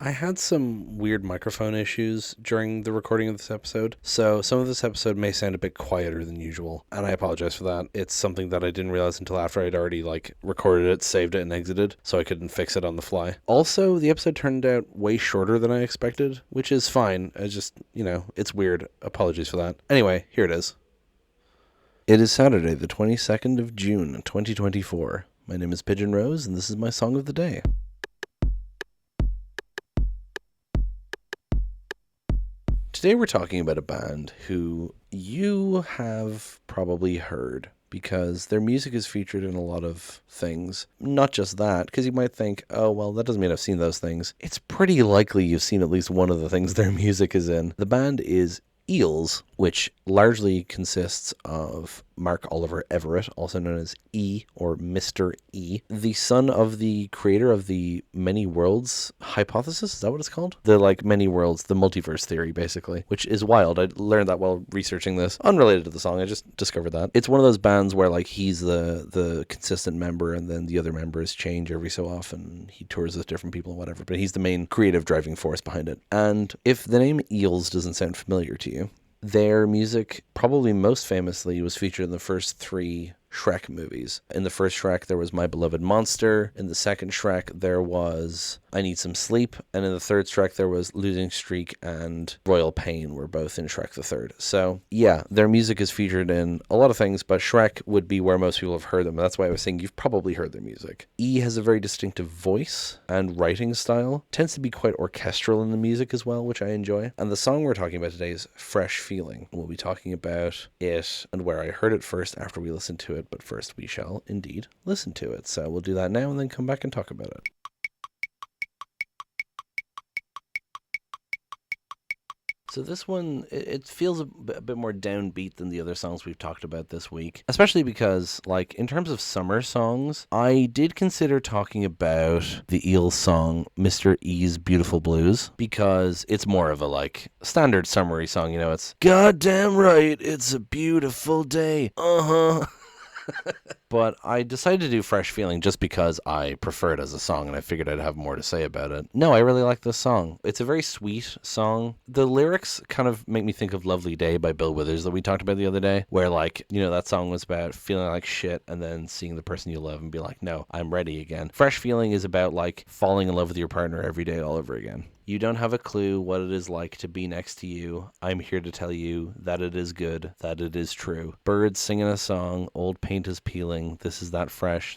I had some weird microphone issues during the recording of this episode, so some of this episode may sound a bit quieter than usual, and I apologize for that. It's something that I didn't realize until after I'd already recorded it, saved it, and exited, so I couldn't fix it on the fly. Also, the episode turned out way shorter than I expected, which is fine. I just, it's weird. Apologies for that. Anyway, here it is. It is Saturday, the 22nd of June, 2024. My name is Pigeon Rose, and this is my song of the day. Today we're talking about a band who you have probably heard because their music is featured in a lot of things. Not just that, because you might think, oh, well, that doesn't mean I've seen those things. It's pretty likely you've seen at least one of the things their music is in. The band is Eels, which largely consists of Mark Oliver Everett, also known as E or Mr. E, the son of the creator of the many worlds hypothesis. Is that what it's called? The many worlds, the multiverse theory, basically, which is wild. I learned that while researching this. Unrelated to the song, I just discovered that. It's one of those bands where he's the consistent member and then the other members change every so often. He tours with different people and whatever, but he's the main creative driving force behind it. And if the name Eels doesn't sound familiar to you, their music, probably most famously, was featured in the first 3 Shrek movies. In the first Shrek, there was My Beloved Monster. In the second Shrek, there was I Need Some Sleep. And in the third Shrek, there was Losing Streak and Royal Pain were both in Shrek the Third. So, yeah, their music is featured in a lot of things, but Shrek would be where most people have heard them. That's why I was saying you've probably heard their music. E has a very distinctive voice and writing style. Tends to be quite orchestral in the music as well, which I enjoy. And the song we're talking about today is Fresh Feeling. We'll be talking about it and where I heard it first after we listen to it. But first we shall indeed listen to it. So we'll do that now and then come back and talk about it. So this one, it feels a bit more downbeat than the other songs we've talked about this week. Especially because, in terms of summer songs, I did consider talking about the Eels song, Mr. E's Beautiful Blues, because it's more of a, standard summery song, it's goddamn right, it's a beautiful day, uh-huh. But I decided to do Fresh Feeling just because I prefer it as a song and I figured I'd have more to say about it. No, I really like this song. It's a very sweet song. The lyrics kind of make me think of Lovely Day by Bill Withers that we talked about the other day, where that song was about feeling like shit and then seeing the person you love and be like, no, I'm ready again. Fresh Feeling is about falling in love with your partner every day all over again. You don't have a clue what it is like to be next to you. I'm here to tell you that it is good, that it is true. Birds singing a song, old paint is peeling. This is that fresh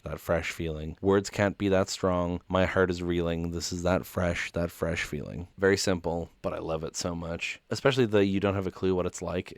feeling. Words can't be that strong. My heart is reeling. This is that fresh feeling. Very simple, but I love it so much. Especially the you don't have a clue what it's like.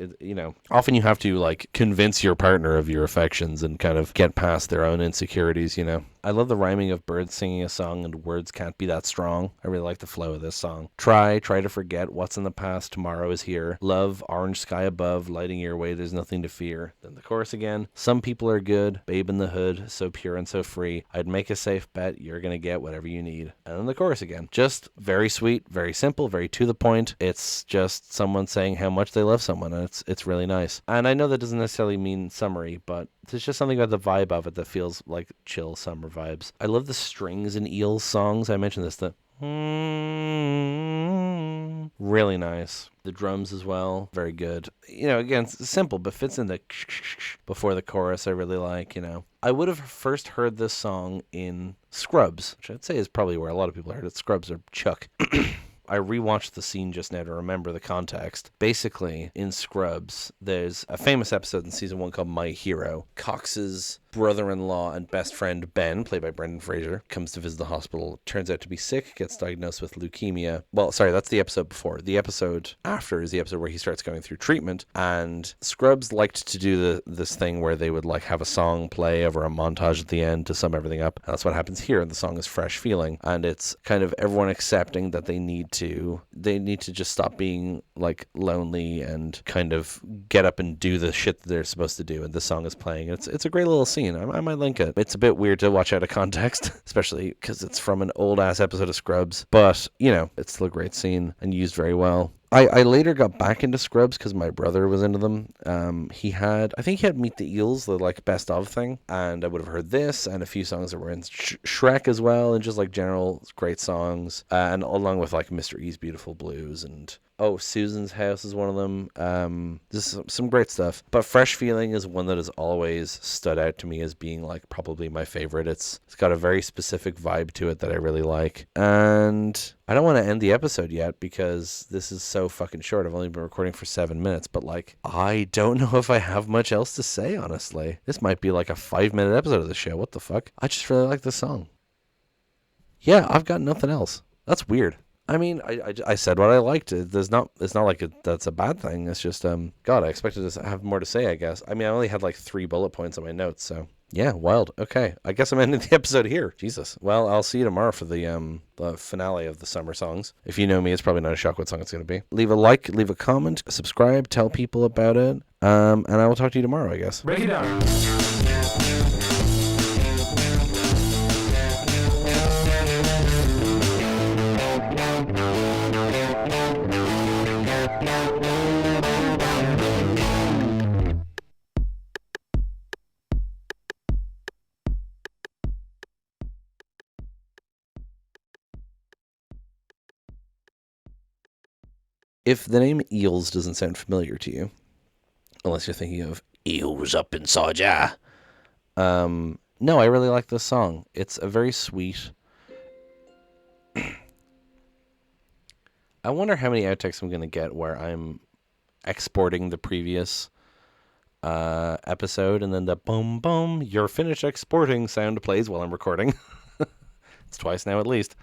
Often you have to convince your partner of your affections and kind of get past their own insecurities, I love the rhyming of birds singing a song and words can't be that strong. I really like the flow of this song. Try to forget what's in the past. Tomorrow is here. Love, orange sky above, lighting your way. There's nothing to fear. Then the chorus again. Some people are good. Babe in the hood. So pure and so free. I'd make a safe bet. You're going to get whatever you need. And then the chorus again. Just very sweet, very simple, very to the point. It's just someone saying how much they love someone. And it's really nice. And I know that doesn't necessarily mean summery, but there's just something about the vibe of it that feels like chill summer vibes. I love the strings in Eels songs. I mentioned this, really nice. The drums as well, very good. Again, it's simple, but fits in the before the chorus I really like, I would have first heard this song in Scrubs, which I'd say is probably where a lot of people heard it. Scrubs or Chuck. I rewatched the scene just now to remember the context. Basically, in Scrubs, there's a famous episode in season 1 called My Hero. Cox's brother-in-law and best friend Ben, played by Brendan Fraser, comes to visit the hospital, turns out to be sick, gets diagnosed with leukemia. Well, sorry, that's the episode before. The episode after is the episode where he starts going through treatment, and Scrubs liked to do this thing where they would have a song play over a montage at the end to sum everything up. And that's what happens here. The song is Fresh Feeling, and it's kind of everyone accepting that they need to just stop being lonely and kind of get up and do the shit that they're supposed to do, and the song is playing. It's a great little scene. I might link it. It's a bit weird to watch out of context, especially because it's from an old ass episode of Scrubs, but it's still a great scene and used very well. I later got back into Scrubs because my brother was into them. I think he had Meet the Eels, the like best of thing, and I would have heard this and a few songs that were in Shrek as well, and just like general great songs, and along with like Mr. E's Beautiful Blues and Susan's House is one of them. Just some great stuff. But Fresh Feeling is one that has always stood out to me as being like probably my favorite. It's got a very specific vibe to it that I really like. And I don't want to end the episode yet because this is so fucking short. I've only been recording for 7 minutes, but like I don't know if I have much else to say, honestly. This might be like a 5-minute episode of the show. What the fuck? I just really like this song. Yeah, I've got nothing else. That's weird. I mean, I said what I liked. It's not like that's a bad thing. It's just God, I expected to have more to say, I guess. I mean, I only had like 3 bullet points on my notes, so yeah, wild. Okay, I guess I'm ending the episode here. Jesus. Well, I'll see you tomorrow for the finale of the summer songs. If you know me, it's probably not a shock what song it's going to be. Leave a like, leave a comment, subscribe, tell people about it, and I will talk to you tomorrow, I guess. Break it down. If the name Eels doesn't sound familiar to you, unless you're thinking of Eels up inside ya, no, I really like this song. It's a very sweet. I wonder how many outtakes I'm going to get where I'm exporting the previous episode and then the boom boom, you're finished exporting sound plays while I'm recording. It's twice now at least.